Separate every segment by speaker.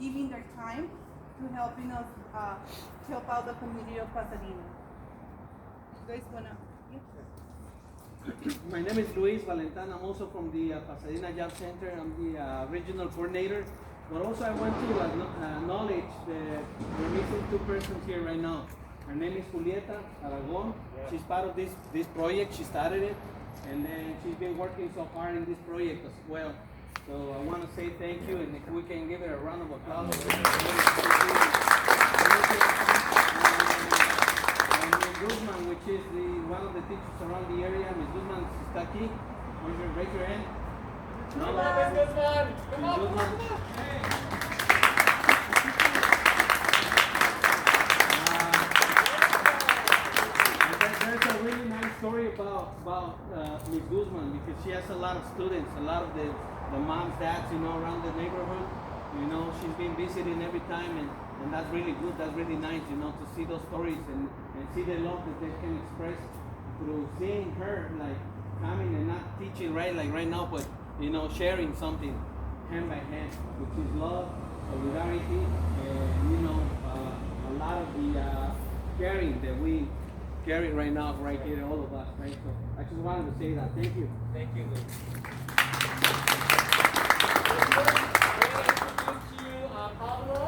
Speaker 1: giving their time to helping us help out the community of Pasadena. You guys wanna?
Speaker 2: My name is Luis Valentan. I'm also from the Pasadena Job Center. I'm the regional coordinator. But also I want to acknowledge that we're missing two persons here right now. Her name is Julieta Aragon. Yeah. She's part of this project. She started it, and then she's been working so hard in this project as well. So I want to say thank you, and if we can give her a round of applause. Ms. Guzman, which is one of the teachers around the area. Ms. Guzman está aquí. Raise your hand.
Speaker 3: Come on, Ms. Guzman. Come on.
Speaker 2: There's a really nice story about Ms. Guzman, because she has a lot of students, a lot of the moms, dads, around the neighborhood. She's been visiting every time, and that's really good. That's really nice, to see those stories and see the love that they can express through seeing her, like, coming and not teaching right now, but, sharing something hand by hand, which is love, solidarity, and, a lot of the caring that we carry right now, right here, all of us, right? So I just wanted to say that. Thank you.
Speaker 3: Thank you, Luis. Pablo,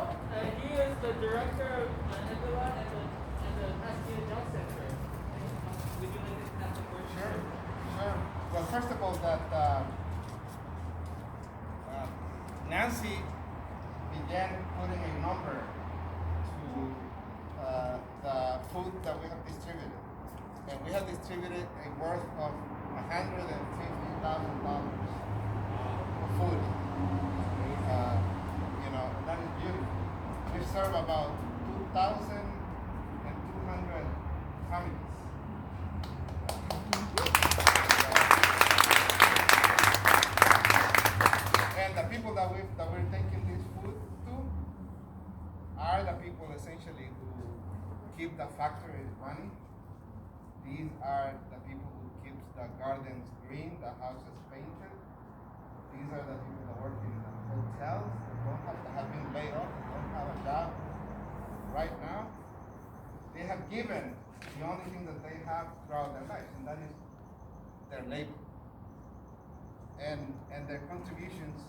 Speaker 3: he is the director of abril and the Pasadena Job Center. Would you like to pass the word?
Speaker 4: Sure. Well, first of all, that Nancy began putting a number to the food that we have distributed, and we have distributed a worth of $150,000 for food. That is beautiful. We serve about 2,200 families. And the people that we're taking this food to are the people essentially who keep the factories running. These are the people who keep the gardens green, the houses painted. These are the people that work in the hotels that have been laid off, that don't have a job right now. They have given the only thing that they have throughout their lives, and that is their labor. And their contributions,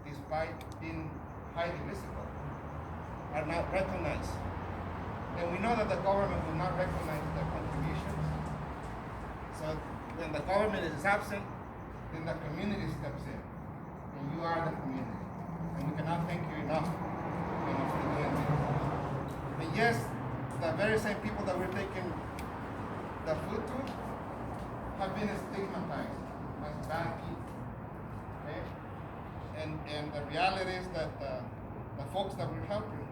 Speaker 4: despite being highly visible, are not recognized. And we know that the government will not recognize their contributions. So when the government is absent, then the community steps in. And you are the community. And we cannot thank you enough for doing this. And yes, the very same people that we're taking the food to have been stigmatized as bad people. Okay? And the reality is that the folks that we're helping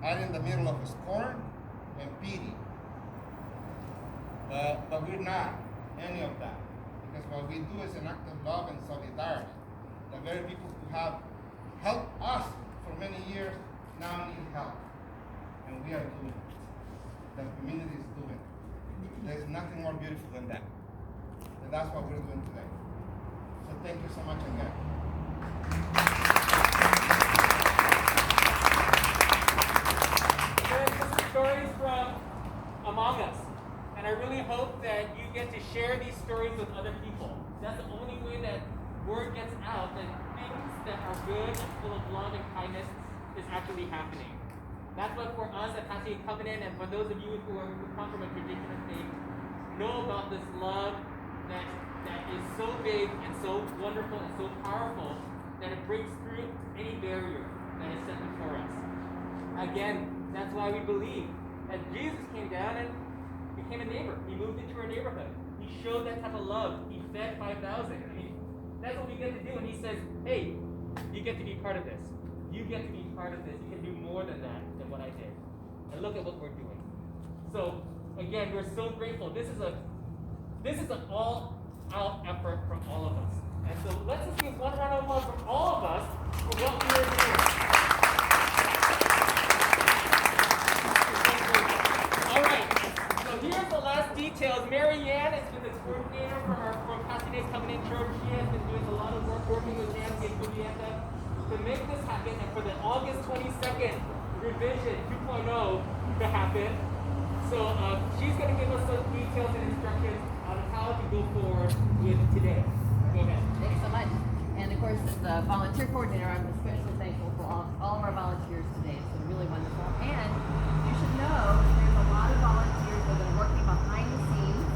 Speaker 4: are in the middle of scorn and pity. But we're not any of that. Because what we do is an act of love and solidarity. The very people who have helped us for many years now need help. And we are doing it. The community is doing it. There's nothing more beautiful than that. And that's what we're doing today. So thank you so much again.
Speaker 3: This is stories from among us. And I really hope that you get to share these stories with other people. That's the only way that word gets out that things that are good and full of love and kindness is actually happening. That's what for us at Pasadena Covenant, and for those of you who come from a tradition of faith, know about this love that is so big and so wonderful and so powerful that it breaks through any barrier that is set before us. Again, that's why we believe that Jesus came down and became a neighbor. He moved into our neighborhood. He showed that type of love. He fed 5,000. I mean, that's what we get to do. And he says, hey, you get to be part of this. You get to be part of this. You can do more than that, than what I did. And look at what we're doing. So, again, we're so grateful. This is an all-out effort from all of us. And so let's just give one round of applause from all of us for what we are doing. All right. So here's the last details. Mary Ann has been the coordinator from Pasadena's Covenant Church. She has been doing a lot of work working with Nancy and Julieta to make this happen. And for August 22nd revision 2.0 to happen. So she's going to give us some details and instructions on how to go forward with today. Go ahead.
Speaker 5: Thanks so much. And of course, as the volunteer coordinator, I'm especially thankful for all of our volunteers today. It's been really wonderful. And you should know that there's a lot of volunteers that have been working behind the scenes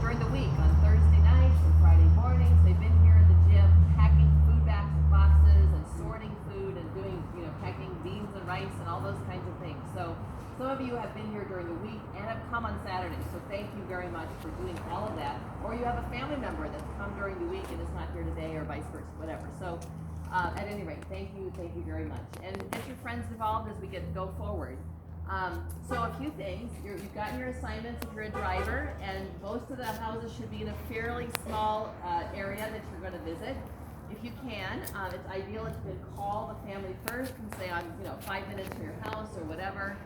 Speaker 5: during the week, on Thursday nights and Friday mornings. They've been here in the gym packing food boxes and sorting food and doing, packing beans and rice and all those kinds of things. So some of you have been here during the week and have come on Saturday, so thank you very much for doing all of that. Or you have a family member that's come during the week and is not here today, or vice versa, whatever. So at any rate, thank you very much. And get your friends involved as we go forward. So a few things. You've gotten your assignments if you're a driver, and most of the houses should be in a fairly small area that you're going to visit. If you can, it's ideal if you can call the family first and say, I'm 5 minutes from your house or whatever.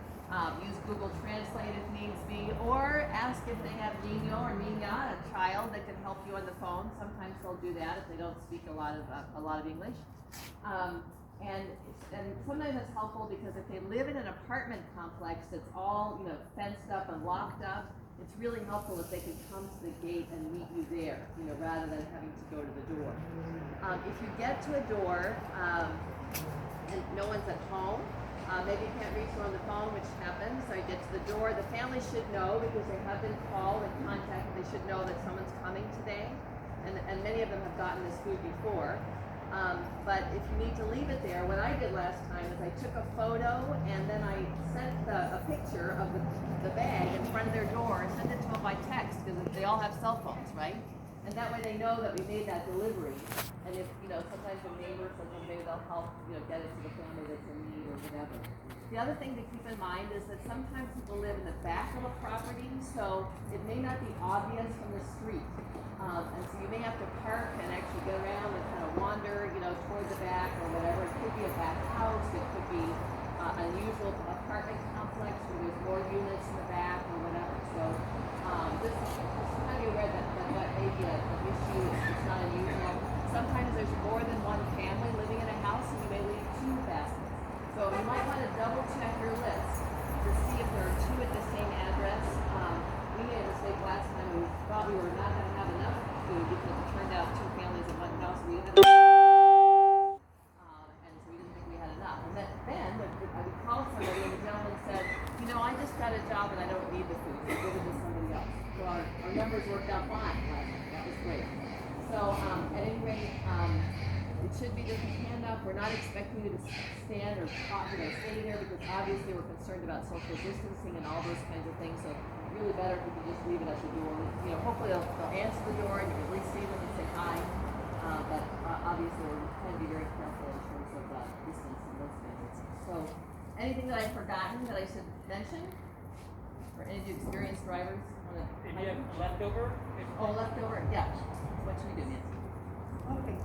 Speaker 5: Use Google Translate if needs be, or ask if they have Nino or Nina, a child that can help you on the phone. Sometimes they'll do that if they don't speak a lot of English. And sometimes it's helpful because if they live in an apartment complex that's all fenced up and locked up, it's really helpful if they can come to the gate and meet you there, rather than having to go to the door. If you get to a door and no one's at home, maybe you can't reach them on the phone, which happens. So you get to the door. The family should know because they have been called and contacted. They should know that someone's coming today, and many of them have gotten this food before. But if you need to leave it there, what I did last time is I took a photo and then I sent a picture of the bag in front of their door and sent it to them by text because they all have cell phones, right? And that way they know that we made that delivery. And if, sometimes a neighbor, sometimes maybe they'll help, get it to the family that's in need or whatever. The other thing to keep in mind is that sometimes people live in the back of a property, so it may not be obvious from the street. And so you may have to park and actually get around and kind of wander, toward the back or whatever. It could be a back house, it could be an unusual apartment complex where there's more units in the back or whatever. So just kind of be aware that may be an issue. It's not unusual. Sometimes there's more than one family living in a house, and you may leave 2 baskets. So you might want to double check your list to see if there are 2 at the same address. We made a mistake last time. We thought we were not going to have enough food because it turned out 2 families in one house. And so we didn't think we had enough. And then we called somebody, and the gentleman said, I just got a job and I don't need the food. So give it to somebody else. So our numbers worked out fine last time. That was great. So at any rate, it should be just a hand up. We're not expecting you to stand or stay here because obviously we're concerned about social distancing and all those kinds of things. So really better if you can just leave it at the door. Hopefully they'll answer the door and you can at least see them and say hi. But obviously we're trying to be very careful in terms of distance and those kinds of things. So anything that I've forgotten that I should mention? Or any of you experienced drivers?
Speaker 3: If you have leftover?
Speaker 5: Leftover? Yeah. What should we do, Nancy?
Speaker 1: Okay.